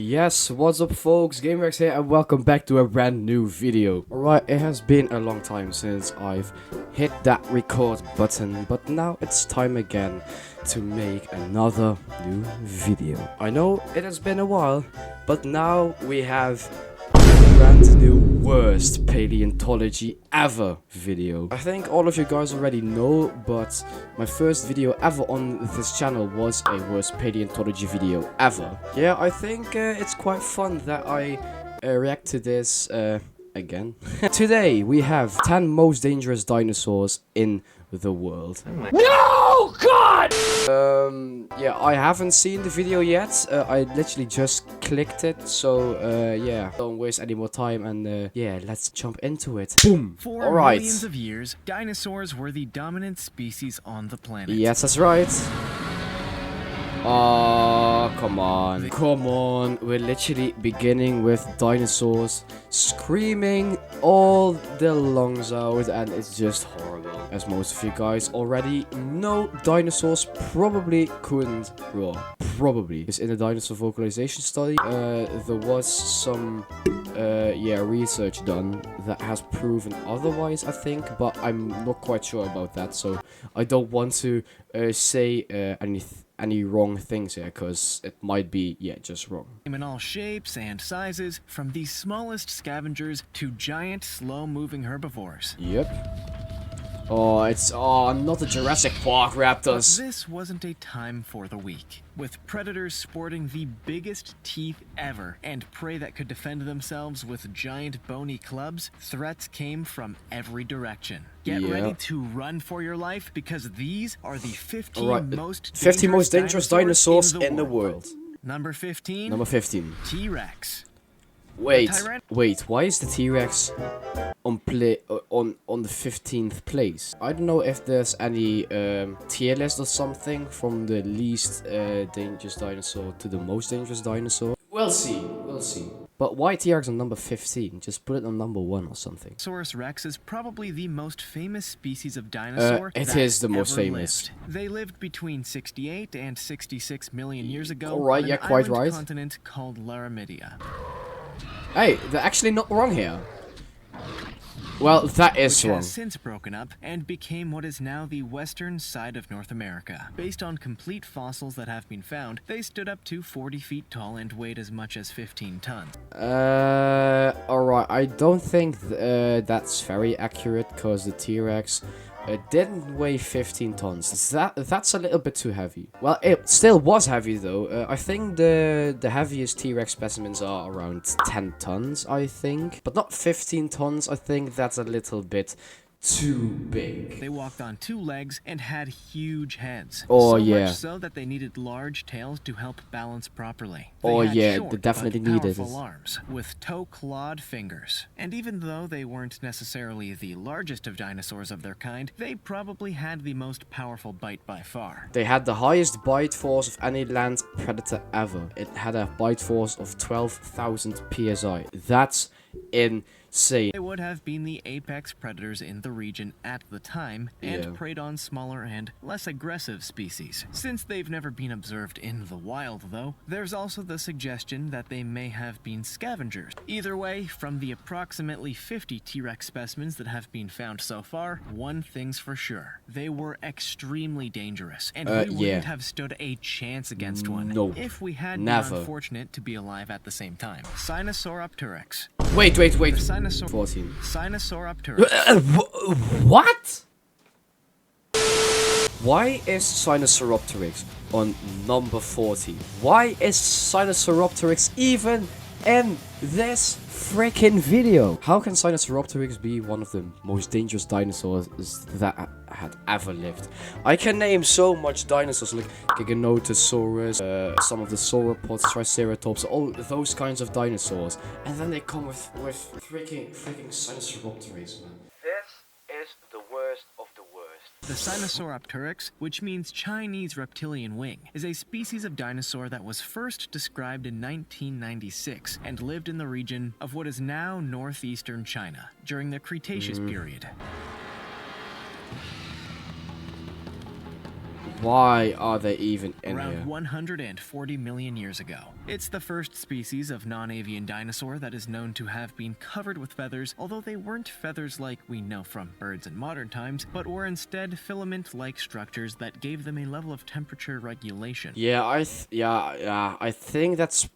Yes, what's up folks, GameRex here and welcome back to a brand new video. Alright, it has been a long time since I've hit that record button, but now it's time again to make another new video. I know it has been a while, but now we have a brand new worst paleontology ever video. I think all of you guys already know, but my first video ever on this channel was a worst paleontology video ever. Yeah, I think it's quite fun that I react to this again. Today we have 10 most dangerous dinosaurs in the world. No, God! Yeah, I haven't seen the video yet. I literally just clicked it, so yeah, don't waste any more time and yeah, let's jump into it. Boom! For millions of years, dinosaurs were the dominant species on the planet. Yes, that's right. Oh, come on. Come on. We're literally beginning with dinosaurs screaming all their lungs out, and it's just horrible. As most of you guys already know, dinosaurs probably couldn't roar. Probably. Because in the dinosaur vocalization study, there was some yeah, research done that has proven otherwise, I think, but I'm not quite sure about that, so I don't want to say any wrong things here, because it might be, yeah, just wrong. In all shapes and sizes, from the smallest scavengers to giant, slow-moving herbivores. Yep. Oh, it's not the Jurassic Park raptors. But this wasn't a time for the weak. With predators sporting the biggest teeth ever and prey that could defend themselves with giant bony clubs, threats came from every direction. Get ready to run for your life, because these are the 15 most dangerous dinosaurs in the world. Number 15. Number 15. T-Rex. Wait, why is the T-Rex on the 15th place? I don't know if there's any tier list or something from the least dangerous dinosaur to the most dangerous dinosaur. We'll see. But why T-Rex on number 15? Just put it on number 1 or something. Allosaurus rex is probably the most famous species of dinosaur it is the most famous. Lived. They lived between 68 and 66 million years ago Alright, on yeah, an quite island right. continent called Laramidia. Hey, they're actually not wrong here. Well, that is wrong. Which has since broken up and became what is now the western side of North America. Based on complete fossils that have been found, they stood up to 40 feet tall and weighed as much as 15 tons. Alright, I don't think that's very accurate, because the T-Rex didn't weigh 15 tons. That's a little bit too heavy. Well, it still was heavy though. I think the heaviest T-Rex specimens are around 10 tons, I think. But not 15 tons, I think that's a little bit too big. They walked on 2 legs and had huge heads. Oh, so yeah. much so that they needed large tails to help balance properly. Oh, They yeah, short, they definitely but needed powerful it. arms with toe-clawed fingers. And even though they weren't necessarily the largest of dinosaurs of their kind, they probably had the most powerful bite by far. They had the highest bite force of any land predator ever. It had a bite force of 12,000 psi. That's insane. They would have been the apex predators in the region at the time, and preyed on smaller and less aggressive species. Since they've never been observed in the wild though, there's also the suggestion that they may have been scavengers. Either way, from the approximately 50 T-Rex specimens that have been found so far, one thing's for sure: they were extremely dangerous, and we wouldn't have stood a chance against one if we had been unfortunate to be alive at the same time. Cyanosauropterx. Wait. 14. Cyanosauropterx. What? Why is Cyanosauropterx on number 40? Why is Cyanosauropterx even in this freaking video? How can Cyanosauropterx be one of the most dangerous dinosaurs that had ever lived? I can name so much dinosaurs like Giganotosaurus, some of the sauropods, Triceratops, all those kinds of dinosaurs, and then they come with freaking Cyanosauropterx, man. This is the worst of the worst. The Cyanosauropterx, which means Chinese reptilian wing, is a species of dinosaur that was first described in 1996 and lived in the region of what is now northeastern China during the Cretaceous period. Why are they even in Around here? 140 million years ago. It's the first species of non-avian dinosaur that is known to have been covered with feathers, although they weren't feathers like we know from birds in modern times, but were instead filament-like structures that gave them a level of temperature regulation. Yeah, I think that's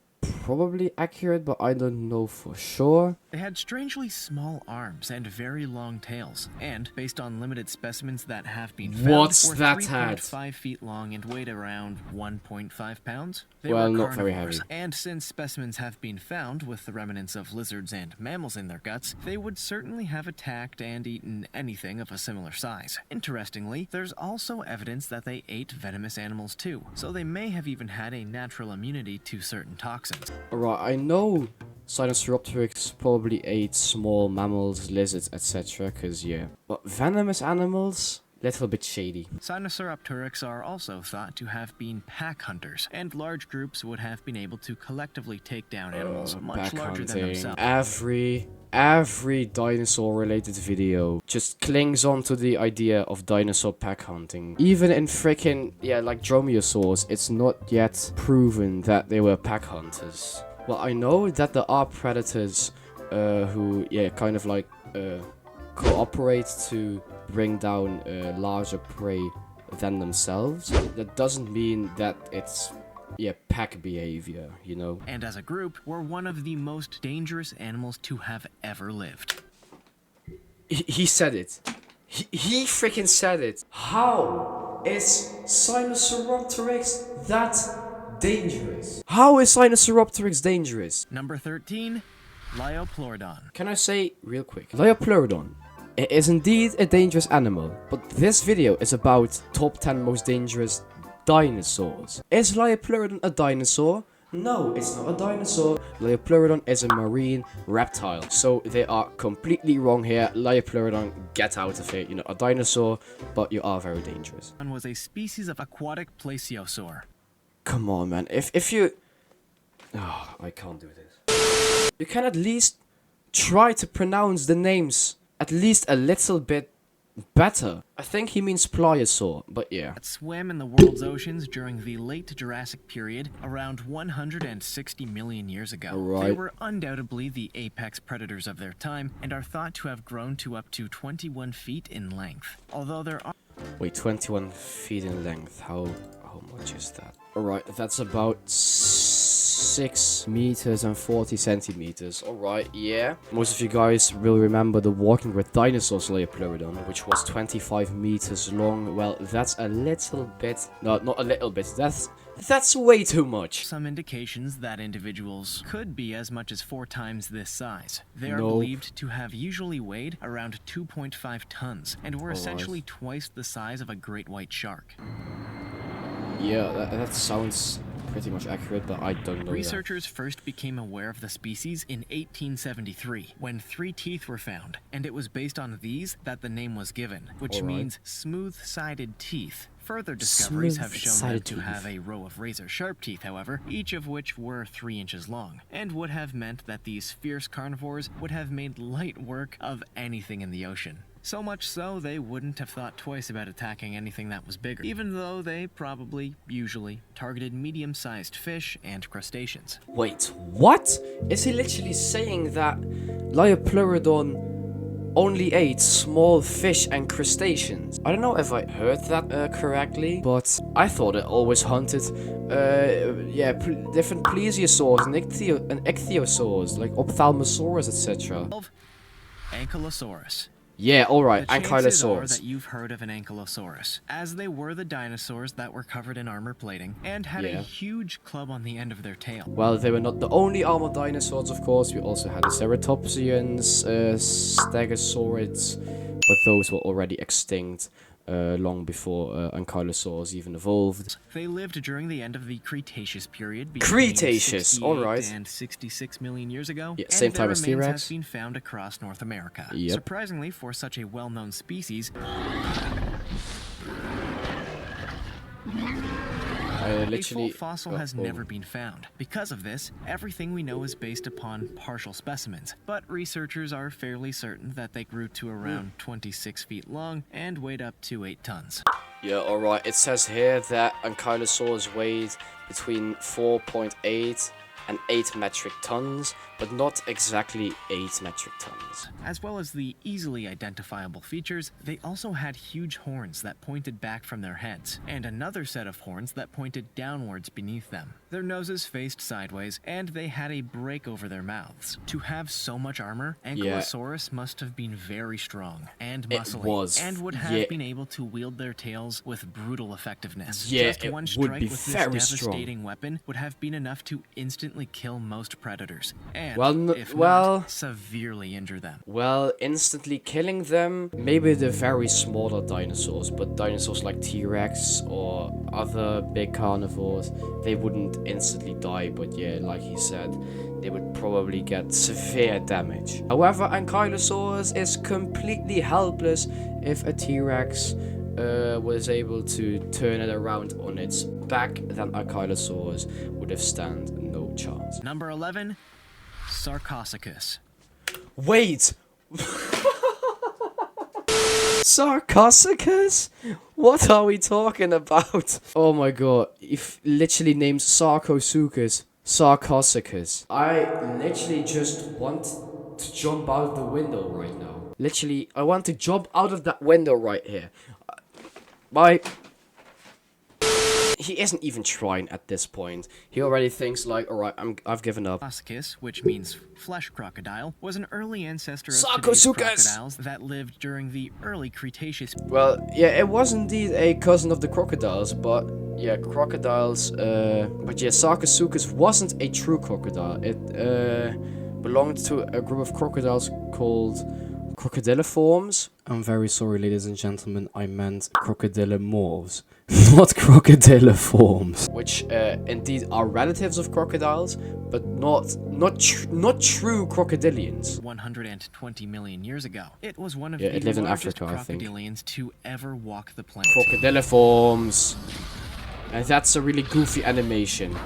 probably accurate, but I don't know for sure. They had strangely small arms and very long tails, and based on limited specimens that have been found, What's were that 3.5 feet long and weighed around 1.5 pounds. They Well, were not very carnivores, heavy. and since specimens have been found with the remnants of lizards and mammals in their guts, they would certainly have attacked and eaten anything of a similar size. Interestingly, there's also evidence that they ate venomous animals too, so they may have even had a natural immunity to certain toxins. Alright, I know Cyanosauropterx probably ate small mammals, lizards, etc. Cause yeah. But venomous animals? Little bit shady. Cyanosauropterx are also thought to have been pack hunters, and large groups would have been able to collectively take down animals much Pack larger than hunting. themselves. Every dinosaur related video just clings on to the idea of dinosaur pack hunting. Even in freaking, yeah, like Dromaeosaurs, it's not yet proven that they were pack hunters. Well, I know that there are predators who, yeah, kind of like cooperate to bring down larger prey than themselves. That doesn't mean that it's, yeah, pack behavior, you know? And as a group, were one of the most dangerous animals to have ever lived. He said it. He freaking said it. How is Cyanosauropterx that dangerous? How is Cyanosauropterx dangerous? Number 13, Lyopleurodon. Can I say real quick? Lyopleurodon. It is indeed a dangerous animal, but this video is about top 10 most dangerous dinosaurs. Is Lyopleurodon a dinosaur? No, it's not a dinosaur. Lyopleurodon is a marine reptile. So they are completely wrong here. Lyopleurodon, get out of here. You're not a dinosaur, but you are very dangerous. Was a species of aquatic plesiosaur. Come on, man. If you... Oh, I can't do this. You can at least try to pronounce the names at least a little bit better. I think he means pliosaur, but yeah. That swam in the world's oceans during the late Jurassic period, around 160 million years ago. Right. They were undoubtedly the apex predators of their time, and are thought to have grown to up to 21 feet in length. Although there are... Wait, 21 feet in length. How much is that? Alright, that's about 6 meters and 40 centimeters. Alright, yeah. Most of you guys will remember the Walking with Dinosaurs Lyopleurodon, which was 25 meters long. Well, that's a little bit... No, not a little bit. That's way too much. some indications that individuals could be as much as 4 times this size. They are Nope. believed to have usually weighed around 2.5 tons, and were essentially twice the size of a great white shark. Yeah, that sounds pretty much accurate, but I don't know Researchers first became aware of the species in 1873, when 3 teeth were found, and it was based on these that the name was given, which Alright. means smooth-sided teeth. Further discoveries have shown them Smooth-sided to teeth. have a row of razor-sharp teeth, however, each of which were 3 inches long, and would have meant that these fierce carnivores would have made light work of anything in the ocean. So much so, they wouldn't have thought twice about attacking anything that was bigger, even though they probably, usually, targeted medium-sized fish and crustaceans. Wait, what? Is he literally saying that Lyopleurodon only ate small fish and crustaceans? I don't know if I heard that correctly, but I thought it always hunted, different plesiosaurs and ichthyosaurs, like Ophthalmosaurus, etc. 12. Ankylosaurus. Yeah, alright, The chances are Ankylosaurus. that you've heard of an Ankylosaurus, as they were the dinosaurs that were covered in armor plating and had Yeah. a huge club on the end of their tail. Well, they were not the only armored dinosaurs, of course. We also had the Ceratopsians, Stegosaurids, but those were already extinct long before Ankylosaurs even evolved. They lived during the end of the Cretaceous period, Cretaceous, 68 alright. and 66 million years ago. Yeah, and same their time as remains T-Rex. have been found across North America. Yep. Surprisingly, for such a well-known species, A full fossil has never been found. Because of this, everything we know is based upon partial specimens, but researchers are fairly certain that they grew to around 26 feet long and weighed up to 8 tons. Yeah, alright. It says here that Ankylosaurus weighed between 4.8 and 8 metric tons, but not exactly 8 metric tons. As well as the easily identifiable features, they also had huge horns that pointed back from their heads, and another set of horns that pointed downwards beneath them. Their noses faced sideways, and they had a break over their mouths. To have so much armor, Ankylosaurus must have been very strong and muscly, and would have been able to wield their tails with brutal effectiveness. Just one strike with this devastating weapon would have been enough to instantly kill most predators, and if not, severely injure them. Well, instantly killing them, maybe the very smaller dinosaurs, but dinosaurs like T-Rex or other big carnivores, they wouldn't instantly die, but yeah, like he said, they would probably get severe damage. However, Ankylosaurus is completely helpless if a T-Rex was able to turn it around on its back, then Ankylosaurus would have stand no chance. Number 11, Sarcosuchus. Wait! Sarcosuchus? What are we talking about? Oh my god, if literally named Sarcosuchus. Sarcosuchus. I literally just want to jump out of the window right now. Literally, I want to jump out of that window right here. Bye. He isn't even trying at this point. He already thinks like, alright, I've given up. Sarcosuchus, which means flesh crocodile, was an early ancestor of today's crocodiles that lived during the early Cretaceous. Well, yeah, it was indeed a cousin of the crocodiles, but yeah, crocodiles, but yeah, Sarcosuchus wasn't a true crocodile. It belonged to a group of crocodiles called crocodiliforms. I'm very sorry, ladies and gentlemen, I meant crocodilomorphs, not crocodiliforms. Which indeed are relatives of crocodiles, but not true crocodilians. 120 million years ago. It was one of it the lived in largest Africa, I think. crocodilians to ever walk the planet. Crocodiliforms. And that's a really goofy animation.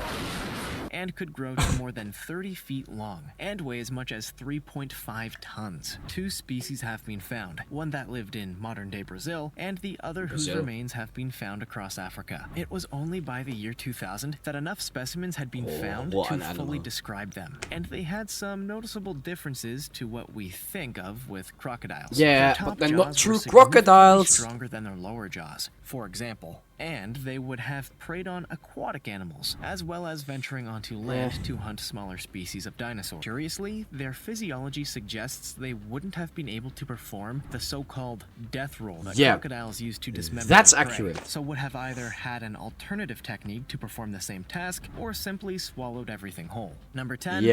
And could grow to more than 30 feet long and weigh as much as 3.5 tons. 2 species have been found, one that lived in modern-day Brazil, and the other whose remains have been found across Africa. It was only by the year 2000 that enough specimens had been found to fully describe them, and they had some noticeable differences to what we think of with crocodiles. Yeah, but they're not true crocodiles. Stronger than their lower jaws, for example. And they would have preyed on aquatic animals, as well as venturing onto land to hunt smaller species of dinosaurs. Curiously, their physiology suggests they wouldn't have been able to perform the so-called death roll that crocodiles use to dismember their prey. Accurate. So would have either had an alternative technique to perform the same task, or simply swallowed everything whole. Number 10,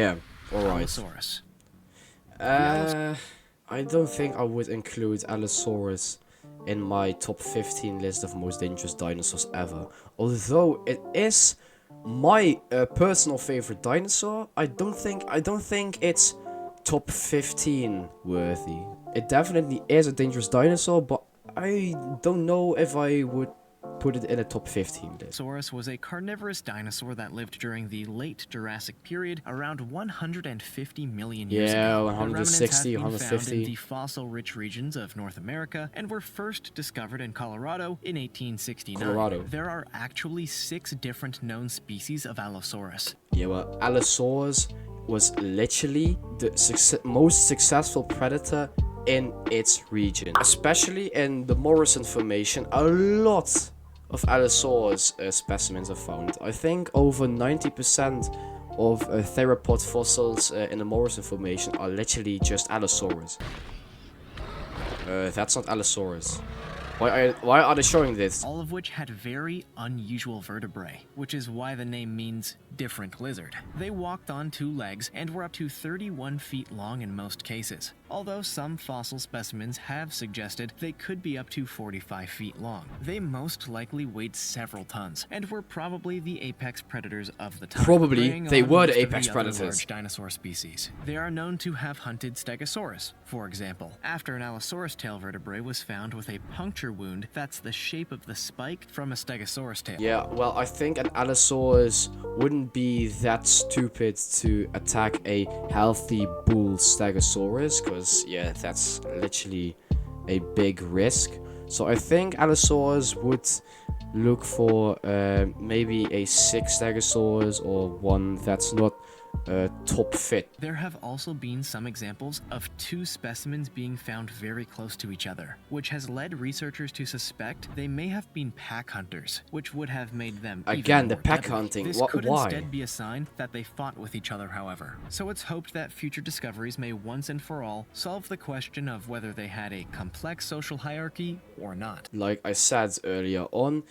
Allosaurus. I don't think I would include Allosaurus in my top 15 list of most dangerous dinosaurs ever. Although it is my personal favorite dinosaur, I don't think it's top 15 worthy. It definitely is a dangerous dinosaur, but I don't know if I would put it in a top 15 list. Allosaurus was a carnivorous dinosaur that lived during the late Jurassic period, around 150 million years ago. Yeah, 160, 150. Found in the fossil-rich regions of North America and were first discovered in Colorado in 1869. There are actually 6 different known species of Allosaurus. Yeah, well, Allosaurus was literally the most successful predator in its region. Especially in the Morrison Formation, a lot of Allosaurus specimens are found. I think over 90% of theropod fossils in the Morrison Formation are literally just Allosaurus. That's not Allosaurus. Why are they showing this? All of which had very unusual vertebrae, which is why the name means different lizard. They walked on 2 legs and were up to 31 feet long in most cases. although some fossil specimens have suggested they could be up to 45 feet long. They most likely weighed several tons, and were probably the apex predators of the time. Probably, they were the apex other predators. Large dinosaur species. They are known to have hunted Stegosaurus, for example, after an Allosaurus tail vertebrae was found with a puncture wound that's the shape of the spike from a Stegosaurus tail. Yeah, well, I think an Allosaurus wouldn't be that stupid to attack a healthy bull Stegosaurus, because, yeah, that's literally a big risk. So I think Allosaurus would look for maybe a sick Stegosaurus or one that's not top fit. There have also been some examples of two specimens being found very close to each other, which has led researchers to suspect they may have been pack hunters, which would have made them again even the more pack deadly. hunting. This Why? could instead be a sign that they fought with each other, however. So it's hoped that future discoveries may once and for all solve the question of whether they had a complex social hierarchy or not. Like I said earlier on,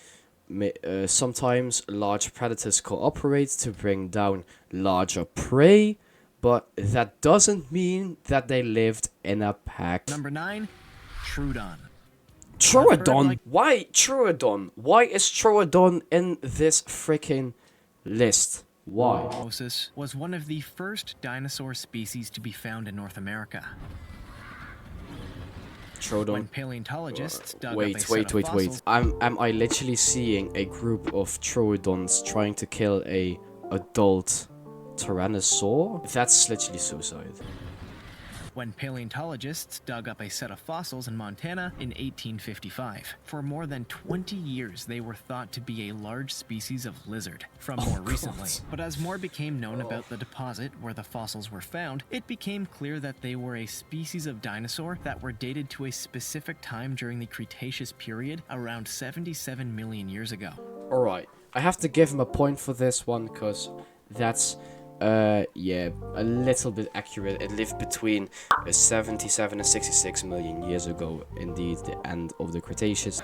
sometimes large predators cooperate to bring down larger prey, but that doesn't mean that they lived in a pack. Number 9, Troodon. Troodon? Why Troodon? Why is Troodon in this freaking list? Why? Cyanosauropterx was one of the first dinosaur species to be found in North America. Troodon. When paleontologists dug Wait. Am I literally seeing a group of Troodons trying to kill a adult Tyrannosaur? That's literally suicide. When paleontologists dug up a set of fossils in Montana in 1855. For more than 20 years, they were thought to be a large species of lizard from more recently. But as more became known about the deposit where the fossils were found, it became clear that they were a species of dinosaur that were dated to a specific time during the Cretaceous period, around 77 million years ago. Alright, I have to give him a point for this one, because that's yeah, a little bit accurate. It lived between 77 and 66 million years ago, indeed, the end of the Cretaceous.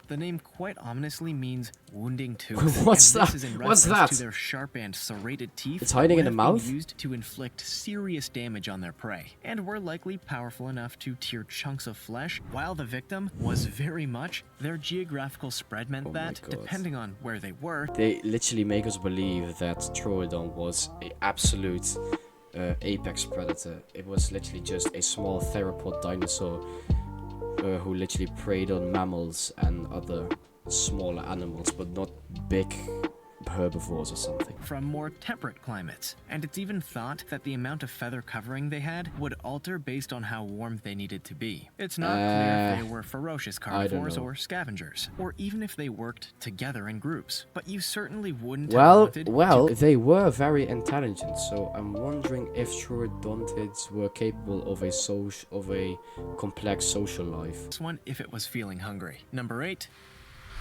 The name quite ominously means wounding tooth. What's and that? This is in What's reference that? to their sharp and serrated teeth. It's hiding in would the have mouth? been used to inflict serious damage on their prey, and were likely powerful enough to tear chunks of flesh, while the victim was very much. Their geographical spread meant that, depending on where they were, they literally make us believe that Troodon was an absolute apex predator. It was literally just a small theropod dinosaur who literally preyed on mammals and other smaller animals, but not big herbivores or something. From more temperate climates, and it's even thought that the amount of feather covering they had would alter based on how warm they needed to be. It's not clear if they were ferocious carnivores or scavengers, or even if they worked together in groups, but you certainly wouldn't have wanted to. They were very intelligent, so I'm wondering if Troodontids were capable of a complex social life. This one if it was feeling hungry. Number 8,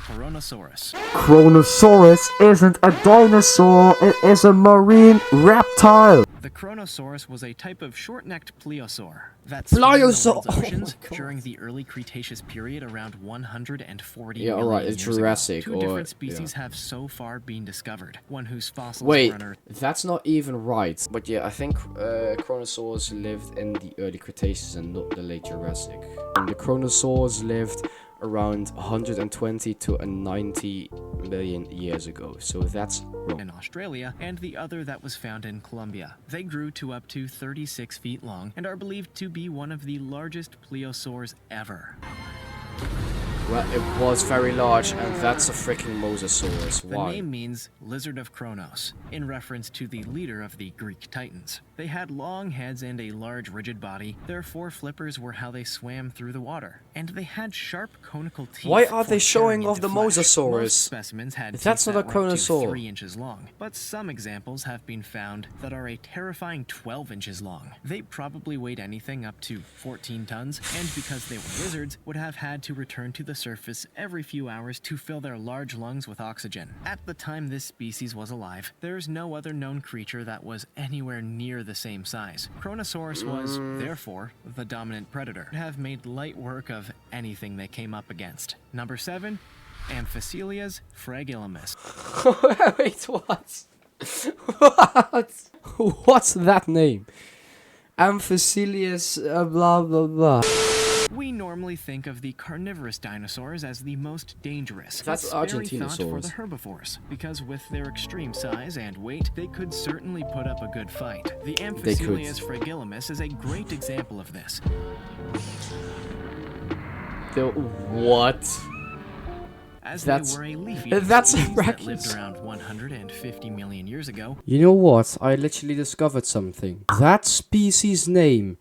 Chronosaurus. Chronosaurus isn't a dinosaur, it is a marine reptile. The Chronosaurus was a type of short-necked plesiosaur that swam in the world's oceans during the early Cretaceous period around 140 million alright, it's years Jurassic. ago. Two different species have so far been discovered, one whose fossils were unearthed. That's not even right. But yeah, I think Chronosaurs lived in the early Cretaceous and not the late Jurassic. And the Chronosaurs lived around 120 to 90 million years ago, so that's wrong. In Australia, and the other that was found in Colombia. They grew to up to 36 feet long and are believed to be one of the largest plesiosaurs ever. Well, it was very large, and that's a freaking Mosasaurus. Why? The name means Lizard of Chronos, in reference to the leader of the Greek Titans. They had long heads and a large rigid body. Their four flippers were how they swam through the water. And they had sharp conical teeth. Why are they for showing tearing off the into flesh. Mosasaurus? Most specimens had That's teeth not a that were up to Chronosaur. 3 inches long, but some examples have been found that are a terrifying 12 inches long. They probably weighed anything up to 14 tons, and because they were lizards, would have had to return to the surface every few hours to fill their large lungs with oxygen. At the time this species was alive, there's no other known creature that was anywhere near the same size. Chronosaurus was, therefore, the dominant predator. Would have made light work of anything they came up against. Number 7, Amphicelias fragilimus. Wait, what? What? What's that name? Amphicelius, blah blah blah. We normally think of the carnivorous dinosaurs as the most dangerous. That's very thought for Argentinosaurus. the herbivores, because with their extreme size and weight, they could certainly put up a good fight. The Amphicelius fragilis is a great example of this. What? As That's- they were a leafy that's species that miraculous. lived around 150 million years ago. You know what? I literally discovered something. That species name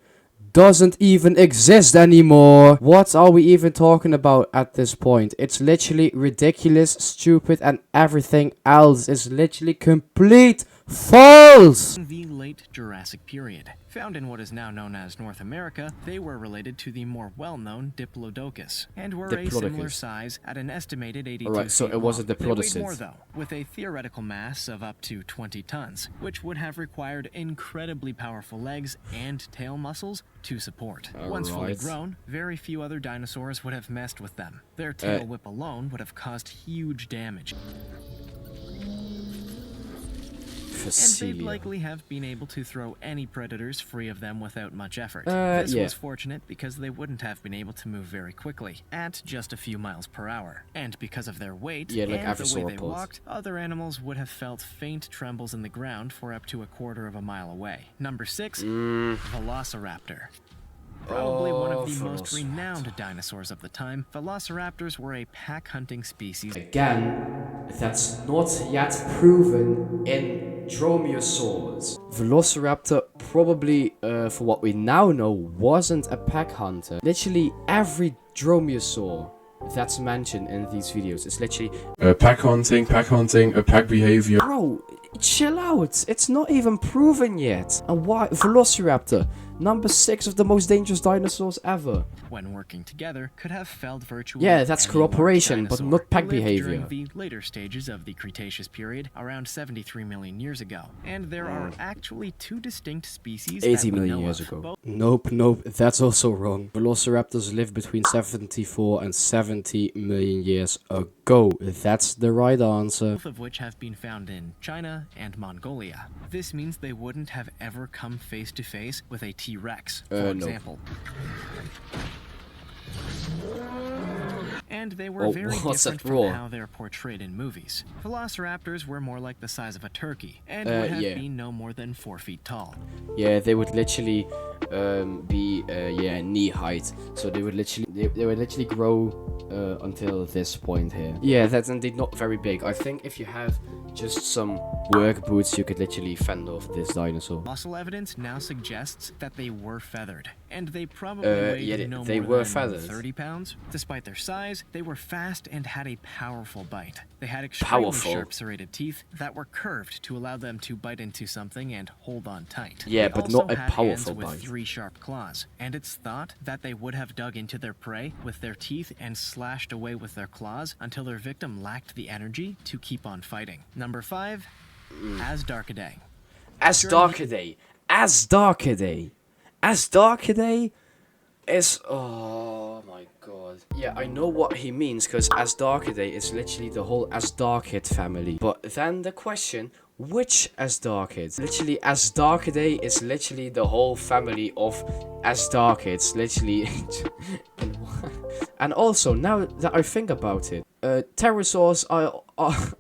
doesn't even exist anymore. What are we even talking about at this point? It's literally ridiculous, stupid, and everything else is literally complete false. In the late Jurassic period, found in what is now known as North America, they were related to the more well-known Diplodocus, and were a similar size at an estimated 82 Alright, so feet it wasn't long. They weighed Diplodocus. more though, with a theoretical mass of up to 20 tons, which would have required incredibly powerful legs and tail muscles to support. Once fully Alright. grown, very few other dinosaurs would have messed with them. Their tail whip alone would have caused huge damage. And they'd likely have been able to throw any predators free of them without much effort. This was fortunate because they wouldn't have been able to move very quickly, at just a few miles per hour. And because of their weight and the way they walked, other animals would have felt faint trembles in the ground for up to a quarter of a mile away. Number 6, Velociraptor. Probably one of the most renowned dinosaurs of the time, Velociraptors were a pack-hunting species. Again, that's not yet proven in Dromaeosaurs. Velociraptor probably, for what we now know, wasn't a pack hunter. Literally every Dromaeosaur that's mentioned in these videos is literally pack hunting, a pack behavior. bro, chill out. It's not even proven yet. And why? Velociraptor, number 6 of the most dangerous dinosaurs ever. When working together, could have felled virtually Yeah, that's any large cooperation, but dinosaur. not pack Lived behavior. During the later stages of the Cretaceous period, around 73 million years ago, and there are actually 2 distinct species 80 that we million know years of. ago. Nope, that's also wrong. Velociraptors lived between 74 and 70 million years ago. That's the right answer. Both of which have been found in China and Mongolia. This means they wouldn't have ever come face to face with a T-Rex, for no. example. And they were very different from how they're portrayed in movies. Velociraptors were more like the size of a turkey, and would have been no more than 4 feet tall. Yeah, they would literally be knee height. So they would literally grow until this point here. Yeah, that's indeed not very big. I think if you have just some work boots, you could literally fend off this dinosaur. Fossil evidence now suggests that they were feathered, and they probably weighed no they more were than feathered. 30 pounds. Despite their size, they were fast and had a powerful bite. They had extremely sharp serrated teeth that were curved to allow them to bite into something and hold on tight. Yeah, They but also not a had powerful hands bite. with 3 sharp claws, and it's thought that they would have dug into their prey with their teeth and slashed away with their claws until their victim lacked the energy to keep on fighting. Number 5, Asdarchidae. Asdarchidae is, oh my god. Yeah, I know what he means, because Asdarchidae is literally the whole Asdarchid family. But then the question, which Asdarchid? Literally, Asdarchidae is literally the whole family of Asdarchids. Literally. And also, now that I think about it, pterosaurs are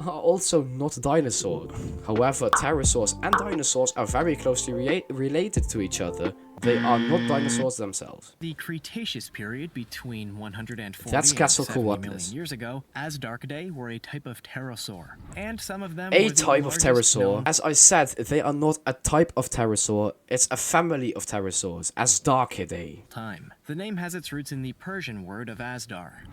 also not dinosaurs. However, pterosaurs and dinosaurs are very closely related to each other. They are not dinosaurs themselves. The Cretaceous period between 140 That's and 70 Quetzalcoatlus. million years ago, Asdarchidae were a type of pterosaur, and some of them A were the type of largest pterosaur. known- As I said, they are not a type of pterosaur. It's a family of pterosaurs. Asdarchidae. time. The name has its roots in the Persian word of Asdar,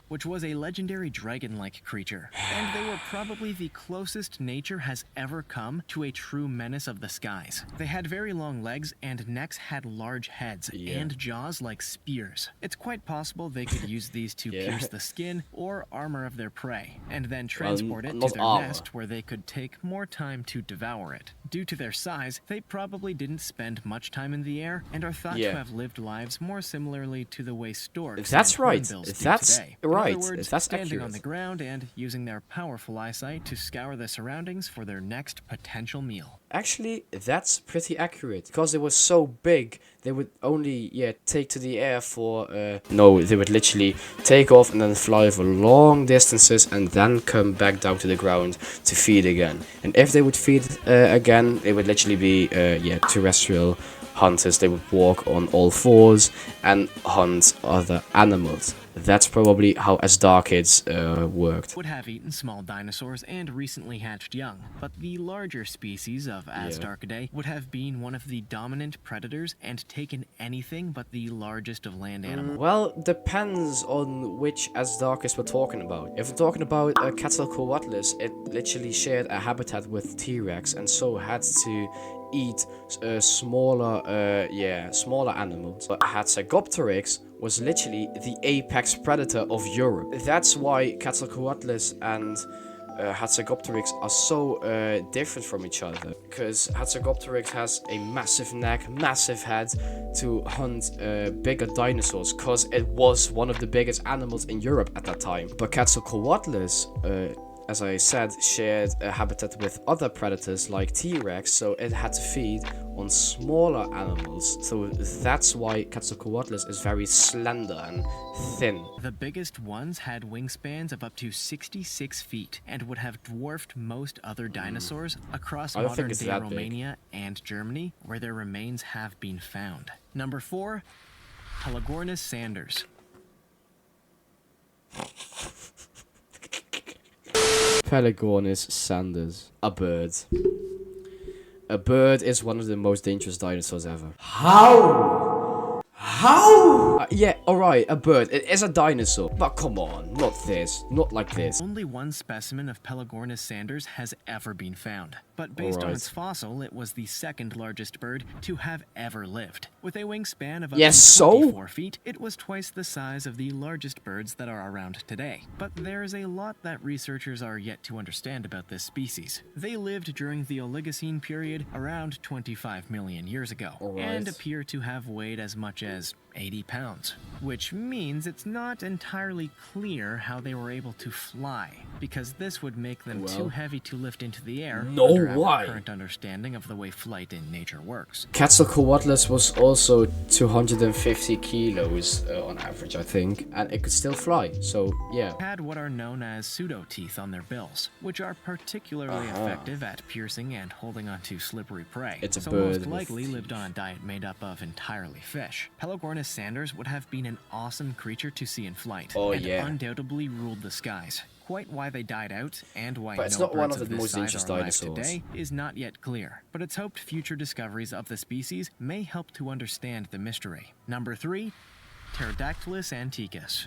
which was a legendary dragon-like creature, and they were probably the closest nature has ever come to a true menace of the skies. They had very long legs, and necks had large heads, and jaws like spears. It's quite possible they could use these to pierce the skin or armor of their prey, and then transport it to their nest where they could take more time to devour it. Due to their size, they probably didn't spend much time in the air and are thought to have lived lives more similarly to the way storks That's and right. hornbills do That's today. right. In other words, That's standing accurate. on the ground and using their powerful eyesight to scour the surroundings for their next potential meal. Actually, that's pretty accurate. Because they were so big, they would only, take to the air for, no, they would literally take off and then fly over long distances and then come back down to the ground to feed again. And if they would feed again, they would literally be, terrestrial hunters. They would walk on all fours and hunt other animals. That's probably how Asdarchids worked. Would have eaten small dinosaurs and recently hatched young, but the larger species of Asdarchidae would have been one of the dominant predators and taken anything but the largest of land animals. Well, depends on which Asdarchis we're talking about. If we're talking about Quetzalcoatlus, it literally shared a habitat with T-Rex and so had to eat smaller animals. But Hatzegopteryx was literally the apex predator of Europe. That's why Quetzalcoatlus and Hatzegopteryx are so different from each other. Because Hatzegopteryx has a massive neck, massive head to hunt bigger dinosaurs. Because it was one of the biggest animals in Europe at that time. But Quetzalcoatlus, as I said, shared a habitat with other predators like T-Rex, so it had to feed on smaller animals. So that's why Quetzalcoatlus is very slender and thin. The biggest ones had wingspans of up to 66 feet and would have dwarfed most other dinosaurs across modern-day Romania and Germany, where their remains have been found. Number 4, Telegornis Sanders. Telegornis Sanders. A bird. A bird is one of the most dangerous dinosaurs ever. How? Yeah, alright, a bird. It is a dinosaur. But come on, not this. Not like this. Only one specimen of Telegornis Sanders has ever been found. But based on its fossil, it was the second largest bird to have ever lived. With a wingspan of up to 24 feet, it was twice the size of the largest birds that are around today. But there is a lot that researchers are yet to understand about this species. They lived during the Oligocene period around 25 million years ago, and appear to have weighed as much as 80 pounds, which means it's not entirely clear how they were able to fly, because this would make them too heavy to lift into the air. Our current understanding of the way flight in nature works. Quetzalcoatlus was also 250 kilos on average, I think, and it could still fly, so yeah. Had what are known as pseudo-teeth on their bills, which are particularly effective at piercing and holding onto slippery prey. It's a so bird most likely lived on a diet made up of entirely fish. Telegornis Sanders would have been an awesome creature to see in flight, and undoubtedly ruled the skies. Quite why they died out, and why it's no not one birds of the most dangerous dinosaurs today, is not yet clear. But it's hoped future discoveries of the species may help to understand the mystery. Number 3, Pterodactylus antiquus.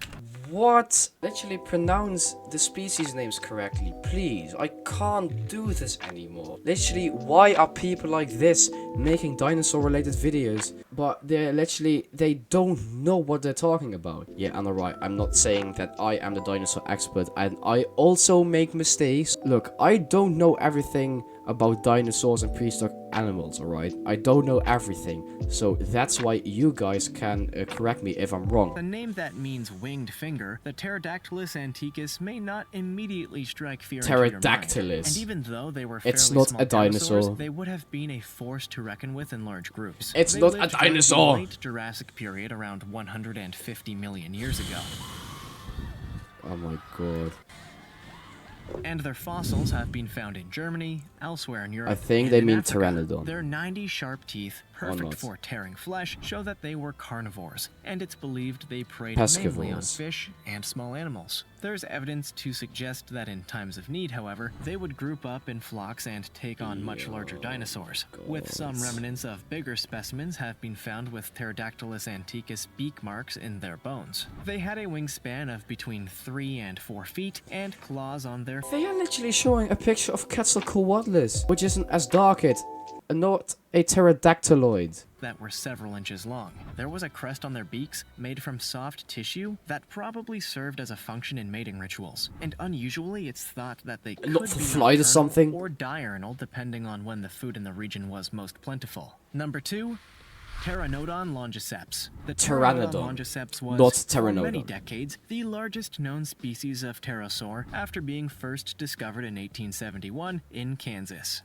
What? Literally pronounce the species names correctly, please. I can't do this anymore. Literally, why are people like this making dinosaur-related videos, but they don't know what they're talking about? Yeah, and alright, I'm not saying that I am the dinosaur expert, and I also make mistakes. Look, I don't know everything about dinosaurs and prehistoric animals, alright? I don't know everything, so that's why you guys can correct me if I'm wrong. The name that means winged finger, the Pterodactylus antiquus may not immediately strike fear into your mind. And even though they were fairly small dinosaur, they would have been a force to reckon with in large groups. It's not a dinosaur! The late Jurassic period around 150 million years ago. Oh my god. And their fossils have been found in Germany, elsewhere in Europe. I think they mean Terranodon. Their 90 sharp teeth, perfect for tearing flesh, show that they were carnivores, and it's believed they preyed mainly on fish and small animals. There's evidence to suggest that in times of need, however, they would group up in flocks and take on much larger dinosaurs, with some remnants of bigger specimens have been found with Pterodactylus antiquus beak marks in their bones. They had a wingspan of between 3 and 4 feet, and claws on their... They are literally showing a picture of Quetzalcoatlus, which is an Asdarchid. not a pterodactyloid. That were several inches long. There was a crest on their beaks made from soft tissue that probably served as a function in mating rituals. And unusually, it's thought that they could Not for be flight or nocturnal something? or diurnal, depending on when the food in the region was most plentiful. Number 2. Pteranodon longiceps. The Terranodon, longiceps was, not for many Terranodon. decades, the largest known species of pterosaur after being first discovered in 1871 in Kansas.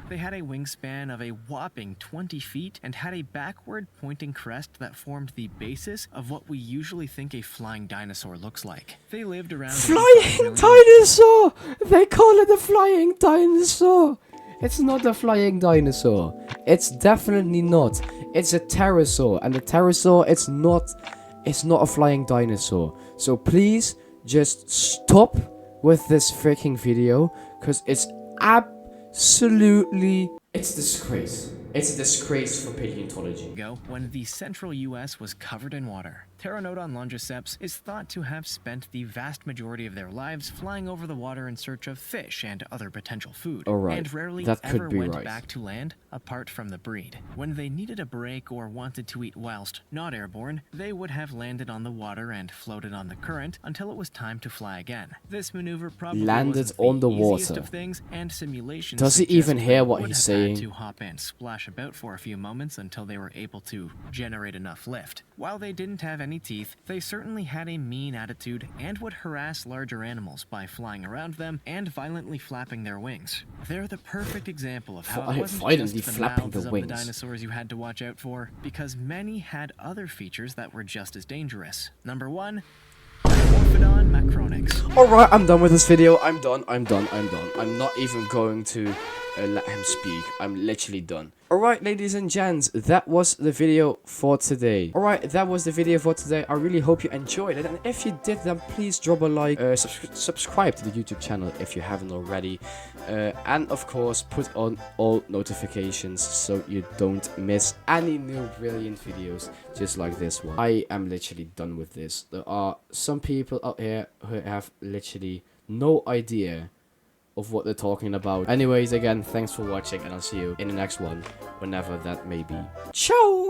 They had a wingspan of a whopping 20 feet and had a backward-pointing crest that formed the basis of what we usually think a flying dinosaur looks like. They lived around... Flying dinosaur! They call it a flying dinosaur! It's not a flying dinosaur. It's definitely not. It's a pterosaur, and a pterosaur, it's not a flying dinosaur. So please, just stop with this freaking video, because it's absolutely, it's disgrace. It's a disgrace for paleontology. When the central US was covered in water, Pteranodon longiceps is thought to have spent the vast majority of their lives flying over the water in search of fish and other potential food, and rarely ever went back to land apart from the breed. When they needed a break or wanted to eat whilst not airborne, they would have landed on the water and floated on the current until it was time to fly again. This maneuver probably landed wasn't on the easiest water. Of things, and simulations Does he suggest even hear they what would he's have had saying? to hop and splash about for a few moments until they were able to generate enough lift. While they didn't have any teeth, they certainly had a mean attitude and would harass larger animals by flying around them and violently flapping their wings. They're the perfect example of how it wasn't Violently just the flapping mouths the of the wings. dinosaurs you had to watch out for, because many had other features that were just as dangerous. Number 1. Orphodon macronix. Alright, I'm done with this video. I'm done. I'm not even going to let him speak. I'm literally done. Alright, ladies and gents, that was the video for today. Alright, that was the video for today. I really hope you enjoyed it. And if you did, then please drop a like. Subscribe to the YouTube channel if you haven't already. And of course, put on all notifications so you don't miss any new brilliant videos just like this one. I am literally done with this. There are some people out here who have literally no idea of what they're talking about. Anyways, again, thanks for watching, and I'll see you in the next one, whenever that may be. Ciao!